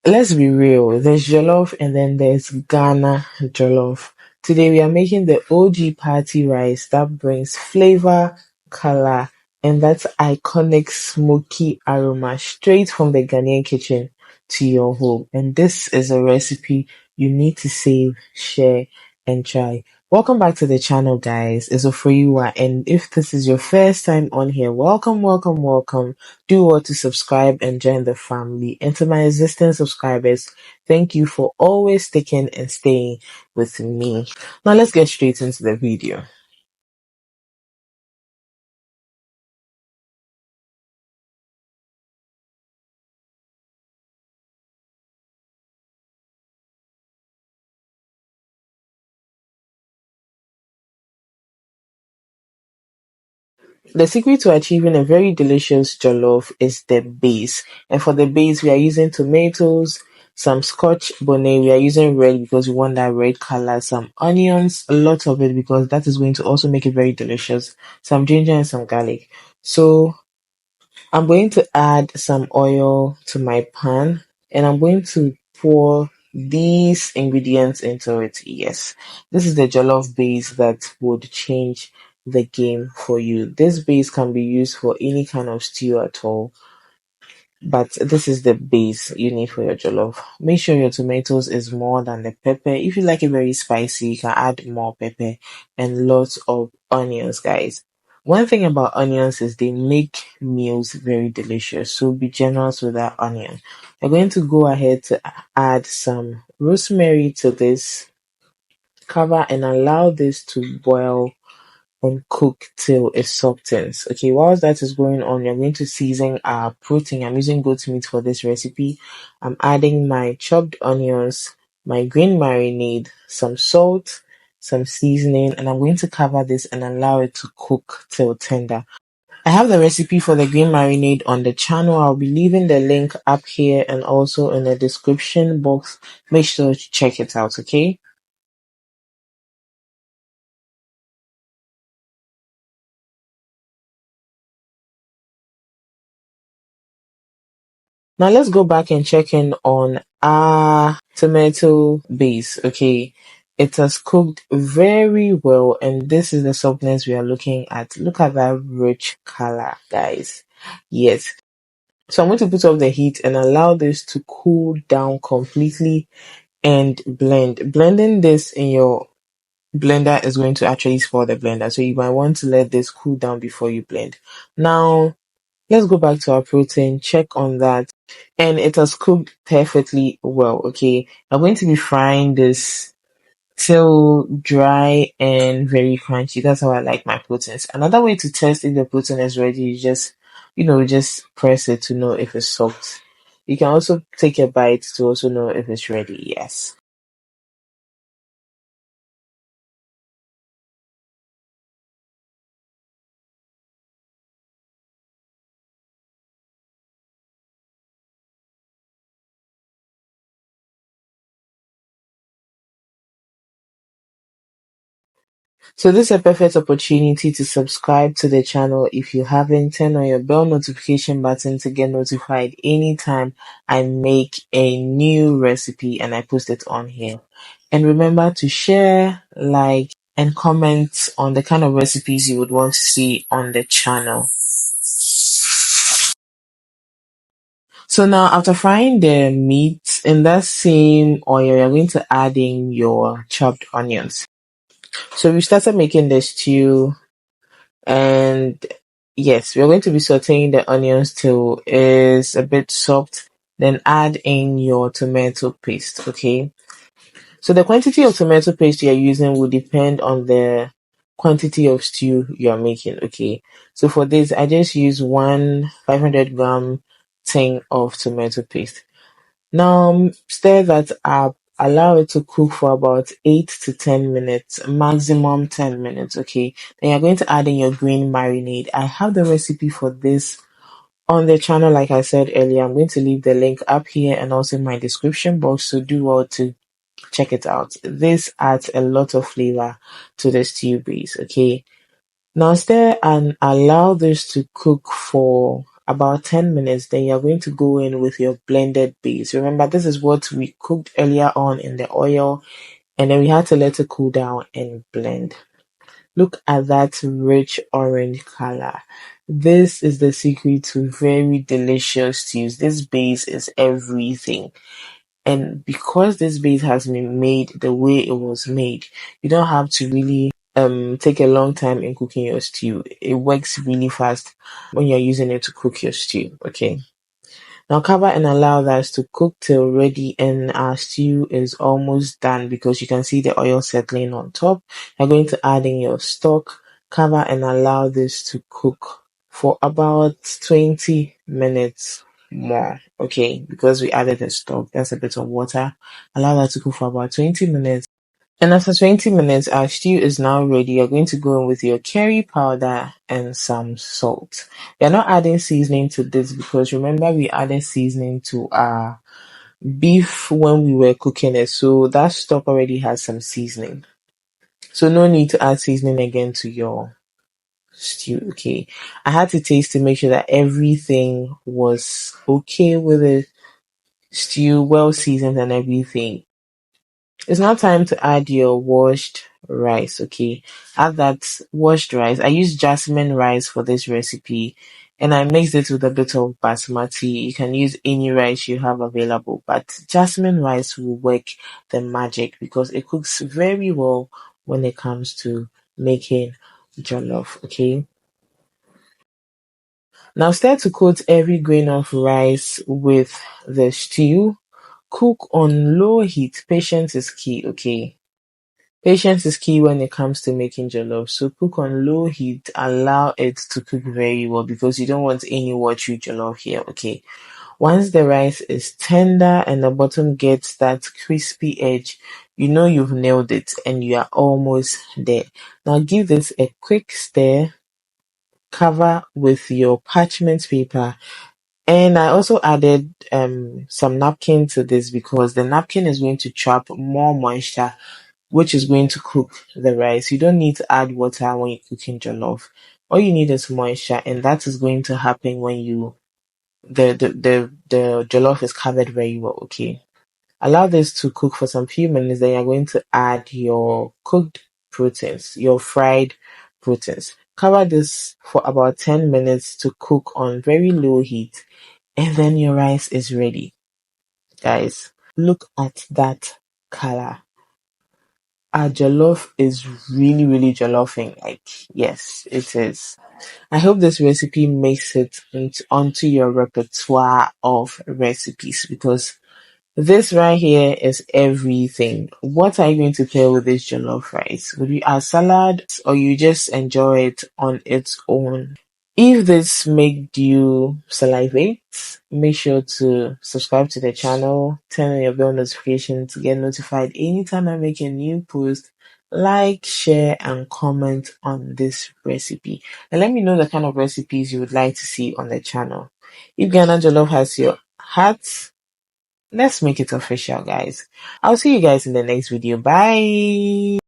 Let's be real. There's jollof and then there's Ghana jollof. Today we are making the OG party rice that brings flavor, color, and that iconic smoky aroma straight from the Ghanaian kitchen to your home. And this is a recipe you need to save, share, and try. Welcome back to the channel, guys. It's Ofreyiwa, and if this is your first time on here, welcome, welcome, welcome. Do what to subscribe and join the family. And to my existing subscribers, thank you for always sticking and staying with me. Now let's get straight into the video. The secret to achieving a very delicious jollof is the base. And for the base, we are using tomatoes, some scotch bonnet. We are using red because we want that red color, some onions, a lot of it because that is going to also make it very delicious, some ginger and some garlic. So I'm going to add some oil to my pan and I'm going to pour these ingredients into it. Yes, this is the jollof base that would change the game for you. This base can be used for any kind of stew at all, but this is the base you need for your jollof. Make sure your tomatoes is more than the pepper. If you like it very spicy, you can add more pepper and lots of onions, guys. One thing about onions is they make meals very delicious, so be generous with that onion. We're going to go ahead to add some rosemary to this, cover and allow this to boil and cook till it softens. Okay, whilst that is going on, you're going to season our protein. I'm using goat meat for this recipe. I'm adding my chopped onions, my green marinade, some salt, some seasoning, and I'm going to cover this and allow it to cook till tender. I have the recipe for the green marinade on the channel. I'll be leaving the link up here and also in the description box. Make sure to check it out, okay? Now let's go back and check in on our tomato base. Okay, it has cooked very well, and this is the softness we are looking at. Look at that rich color, guys. Yes. So I'm going to put off the heat and allow this to cool down completely and blend. Blending this in your blender is going to actually spoil the blender, so you might want to let this cool down before you blend. Now, let's go back to our protein, check on that, and it has cooked perfectly well. Okay, I'm going to be frying this till dry and very crunchy. That's how I like my proteins. Another way to test if the protein is ready is just press it to know if it's soft. You can also take a bite to also know if it's ready. Yes. So this is a perfect opportunity to subscribe to the channel if you haven't. Turn on your bell notification button to get notified anytime I make a new recipe and I post it on here. And remember to share, like, and comment on the kind of recipes you would want to see on the channel. So now after frying the meat in that same oil, you're going to add in your chopped onions. So we started making the stew. And yes, we're going to be sauteing the onions till it's a bit soft. Then add in your tomato paste, okay? So the quantity of tomato paste you're using will depend on the quantity of stew you're making, okay? So for this, I just use one 500-gram tin of tomato paste. Now stir that up, allow it to cook for about 8 to 10 minutes, maximum 10 minutes, okay? Then you're going to add in your green marinade. I have the recipe for this on the channel, like I said earlier. I'm going to leave the link up here and also in my description box, so do well to check it out. This adds a lot of flavor to the stew base, okay? Now stir and allow this to cook for about 10 minutes. Then you're going to go in with your blended base. Remember, this is what we cooked earlier on in the oil, and then we had to let it cool down and blend. Look at that rich orange color. This is the secret to very delicious stews. This base is everything. And because this base has been made the way it was made, you don't have to really take a long time in cooking your stew. It works really fast when you're using it to cook your stew. Okay. Now cover and allow that to cook till ready, and our stew is almost done because you can see the oil settling on top. You're going to add in your stock, cover and allow this to cook for about 20 minutes more. Okay, because we added the stock, that's a bit of water. Allow that to cook for about 20 minutes. And after 20 minutes, our stew is now ready. You're going to go in with your curry powder and some salt. We're not adding seasoning to this because remember we added seasoning to our beef when we were cooking it. So that stock already has some seasoning. So no need to add seasoning again to your stew. Okay. I had to taste to make sure that everything was okay with the stew, well seasoned and everything. It's now time to add your washed rice, okay? Add that washed rice. I use Jasmine rice for this recipe, and I mixed it with a bit of basmati. You can use any rice you have available, but Jasmine rice will work the magic because it cooks very well when it comes to making jollof, okay? Now start to coat every grain of rice with the stew. Cook on low heat. Patience is key, okay? Patience is key when it comes to making jollof. So cook on low heat, allow it to cook very well because you don't want any watery jollof here, okay? Once the rice is tender and the bottom gets that crispy edge, you know you've nailed it and you are almost there. Now give this a quick stir, cover with your parchment paper, and I also added some napkin to this because the napkin is going to trap more moisture, which is going to cook the rice. You don't need to add water when you're cooking jollof. All you need is moisture, and that is going to happen when the jollof is covered very well. Okay. Allow this to cook for some few minutes, then you're going to add your cooked proteins, your fried proteins. Cover this for about 10 minutes to cook on very low heat, and then your rice is ready. Guys, look at that color. Our jollof is really, really jollofing. Like, yes, it is. I hope this recipe makes it onto your repertoire of recipes because this right here is everything. What are you going to pair with this jollof rice? Would you add salad or you just enjoy it on its own? If this made you salivate, make sure to subscribe to the channel, turn on your bell notification to get notified anytime I make a new post. Like, share, and comment on this recipe. And let me know the kind of recipes you would like to see on the channel. If Ghana Jollof has your heart, let's make it official, guys. I'll see you guys in the next video. Bye!